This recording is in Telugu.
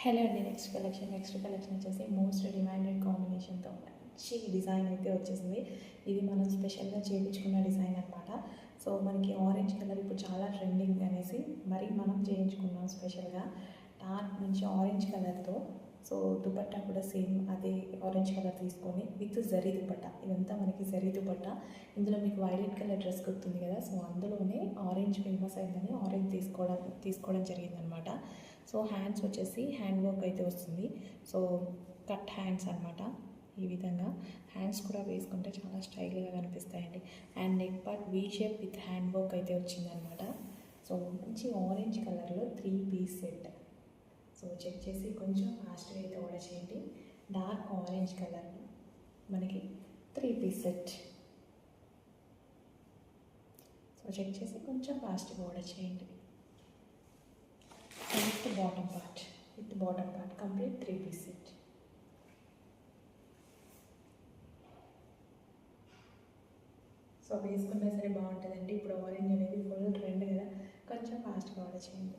హలో అండి. నెక్స్ట్ కలెక్షన్ వచ్చేసి మోస్ట్ డిమాండెడ్ కాంబినేషన్తో మంచి డిజైన్ అయితే వచ్చేసింది. ఇది మనం స్పెషల్గా చేయించుకున్న డిజైన్ అనమాట. సో మనకి ఆరెంజ్ కలర్ ఇప్పుడు చాలా ట్రెండింగ్ అనేసి మరి మనం చేయించుకున్నాం స్పెషల్గా. డార్క్ మంచి ఆరెంజ్ కలర్తో. సో దుపట్టా కూడా సేమ్ అదే ఆరెంజ్ కలర్ తీసుకొని విత్ జరీ దుపట్టా. ఇదంతా మనకి జరీ దుపట్టా. ఇందులో మీకు వైలెట్ కలర్ డ్రెస్ గుర్తుంది కదా, సో అందులోనే ఆరెంజ్ ఫేమస్ అయిందని ఆరెంజ్ తీసుకోవడం జరిగిందనమాట. సో హ్యాండ్స్ వచ్చేసి హ్యాండ్ వర్క్ అయితే వస్తుంది. సో కట్ హ్యాండ్స్ అనమాట. ఈ విధంగా హ్యాండ్స్ కూడా వేసుకుంటే చాలా స్టైల్గా కనిపిస్తాయండి. And neck part V shape with hand work అయితే వచ్చిందనమాట. సో మంచి ఆరెంజ్ కలర్లో 3 పీస్ సెట్. సో చెక్ చేసి కొంచెం ఫాస్ట్గా అయితే ఆర్డర్ చేయండి. డార్క్ ఆరెంజ్ కలర్లో మనకి 3 పీస్ సెట్. సో చెక్ చేసి కొంచెం ఫాస్ట్గా ఆర్డర్ చేయండి. With bottom part complete 3 piece set. So వేసుకున్నా సరే బాగుంటుందండి. ఇప్పుడు ఆరెంజ్ అనేది ఫుల్ ట్రెండ్ కదా, కొంచెం ఫాస్ట్గా ఆర్డర్ చేయండి.